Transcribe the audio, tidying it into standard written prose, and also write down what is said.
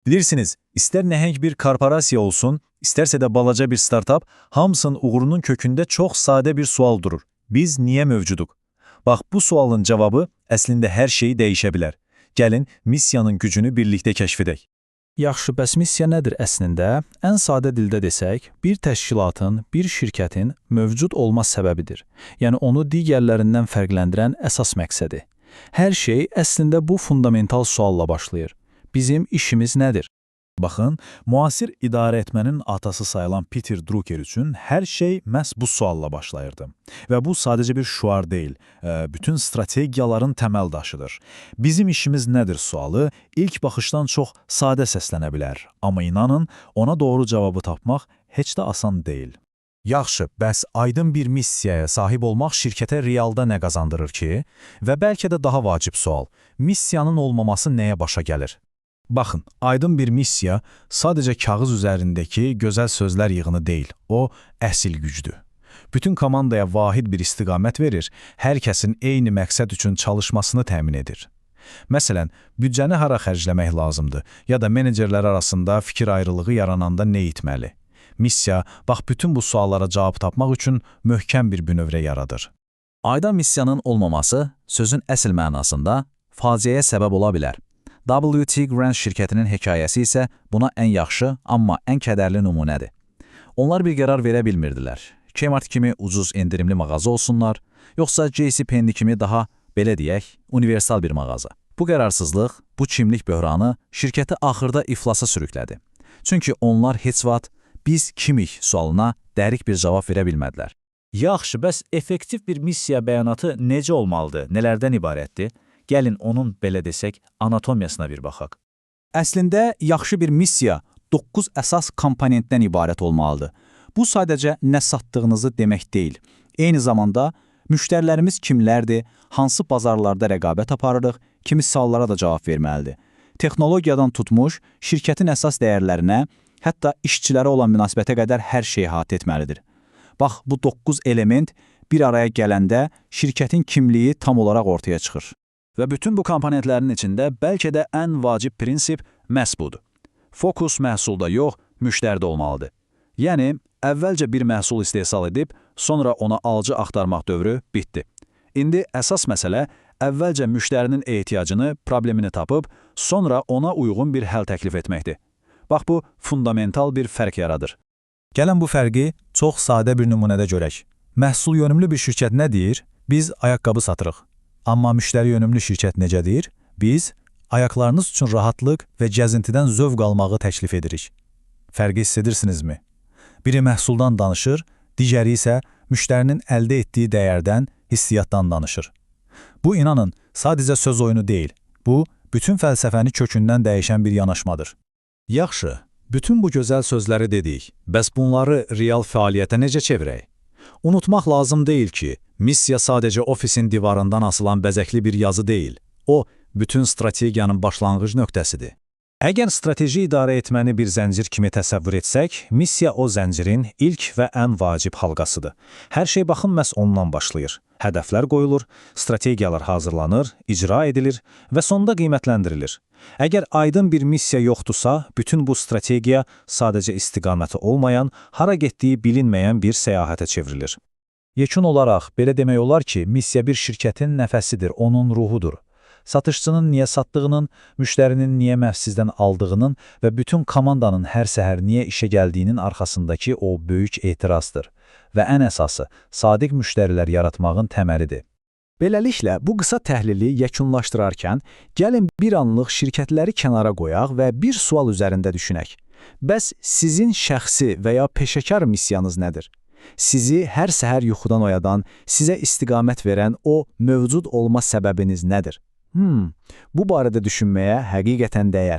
Bilirsiniz, istər nəhəng bir korporasiya olsun, istərsə də balaca bir startap, hamısının uğurunun kökündə çox sadə bir sual durur. Biz niyə mövcuduq? Bax, bu sualın cavabı əslində hər şeyi dəyişə bilər. Gəlin, missiyanın gücünü birlikdə kəşf edək. Yaxşı, bəs missiya nədir əslində? Ən sadə dildə desək, bir təşkilatın, bir şirkətin mövcud olma səbəbidir. Yəni onu digərlərindən fərqləndirən əsas məqsədi. Hər şey əslində bu fundamental sualla başlayır. Bizim işimiz nədir? Baxın, müasir idarə etmənin atası sayılan Peter Drucker üçün hər şey məhz bu sualla başlayırdı. Və bu sadəcə bir şüar deyil, bütün strategiyaların təməl daşıdır. Bizim işimiz nədir sualı ilk baxışdan çox sadə səslənə bilər. Amma inanın, ona doğru cavabı tapmaq heç də asan deyil. Yaxşı, bəs aydın bir missiyaya sahib olmaq şirkətə realda nə qazandırır ki? Və bəlkə də daha vacib sual, missiyanın olmaması nəyə başa gəlir? Baxın, aydın bir missiya sadəcə kağız üzərindəki gözəl sözlər yığını deyil, o əsl gücdür. Bütün komandaya vahid bir istiqamət verir, hər kəsin eyni məqsəd üçün çalışmasını təmin edir. Məsələn, büdcəni hara xərcləmək lazımdır, ya da menecerlər arasında fikir ayrılığı yarananda nə etməli? Missiya, bax bütün bu suallara cavab tapmaq üçün möhkəm bir bünövrə yaradır. Ayda missiyanın olmaması sözün əsl mənasında faciəyə səbəb ola bilər. WT Grant şirkətinin hekayəsi isə buna ən yaxşı, amma ən kədərli nümunədir. Onlar bir qərar verə bilmirdilər. Kmart kimi ucuz endirimli mağaza olsunlar, yoxsa JCPenney kimi daha, belə deyək, universal bir mağaza. Bu qərarsızlıq, bu çimlik böhranı şirkəti axırda iflasa sürüklədi. Çünki onlar heç vaxt biz kimik sualına dərik bir cavab verə bilmədilər. Yaxşı, bəs effektiv bir missiya bəyanatı necə olmalıdır, nələrdən ibarətdir? Gəlin onun, belə desək, anatomiyasına bir baxaq. Əslində, yaxşı bir missiya 9 əsas komponentdən ibarət olmalıdır. Bu sadəcə nə satdığınızı demək deyil. Eyni zamanda, müştərilərimiz kimlərdir, hansı bazarlarda rəqabət aparırıq, kimi suallara da cavab verməlidir. Texnologiyadan tutmuş, şirkətin əsas dəyərlərinə, hətta işçilərə olan münasibətə qədər hər şey əhatə etməlidir. Bax, bu 9 element bir araya gələndə şirkətin kimliyi tam olaraq ortaya çıxır. Və bütün bu komponentlərin içində bəlkə də ən vacib prinsip məhz budur. Fokus məhsulda yox, müştəridə olmalıdır. Yəni, əvvəlcə bir məhsul istehsal edib, sonra ona alıcı axtarmaq dövrü bitdi. İndi əsas məsələ əvvəlcə müştərinin ehtiyacını, problemini tapıb, sonra ona uyğun bir həll təklif etməkdir. Bax, bu fundamental bir fərq yaradır. Gəlin bu fərqi çox sadə bir nümunədə görək. Məhsul yönümlü bir şirkət nə deyir? Biz ayaqqabı satırıq. Amma müştəri yönümlü şirkət necə deyir? Biz ayaqlarınız üçün rahatlıq və gəzintidən zövq almağı təklif edirik. Fərqi hiss edirsinizmi? Biri məhsuldan danışır, digəri isə müştərinin əldə etdiyi dəyərdən, hissiyatdan danışır. Bu, inanın, sadəcə söz oyunu deyil. Bu, bütün fəlsəfəni kökündən dəyişən bir yanaşmadır. Yaxşı, bütün bu gözəl sözləri dedik. Bəs bunları real fəaliyyətə necə çevirək? Unutmaq lazım deyil ki, missiya sadəcə ofisin divarından asılan bəzəkli bir yazı deyil. O, bütün strategiyanın başlanğıc nöqtəsidir. Əgər strateji idarə etməni bir zəncir kimi təsəvvür etsək, missiya o zəncirin ilk və ən vacib halqasıdır. Hər şey baxın məhz ondan başlayır. Hədəflər qoyulur, strategiyalar hazırlanır, icra edilir və sonda qiymətləndirilir. Əgər aydın bir missiya yoxdursa, bütün bu strategiya sadəcə istiqaməti olmayan, hara getdiyi bilinməyən bir səyahətə çevrilir. Yekun olaraq, belə demək olar ki, missiya bir şirkətin nəfəsidir, onun ruhudur. Satışçının niyə satdığının, müştərinin niyə məhz sizdən aldığının və bütün komandanın hər səhər niyə işə gəldiyinin arxasındakı o böyük etirazdır. Və ən əsası, sadiq müştərilər yaratmağın təməlidir. Beləliklə, bu qısa təhlili yekunlaşdırarkən, gəlin bir anlıq şirkətləri kənara qoyaq və bir sual üzərində düşünək. Bəs sizin şəxsi və ya peşəkar missiyanız nədir? Sizi hər səhər yuxudan oyadan, sizə istiqamət verən o mövcud olma səbəbiniz nədir? Bu barədə düşünməyə həqiqətən dəyər.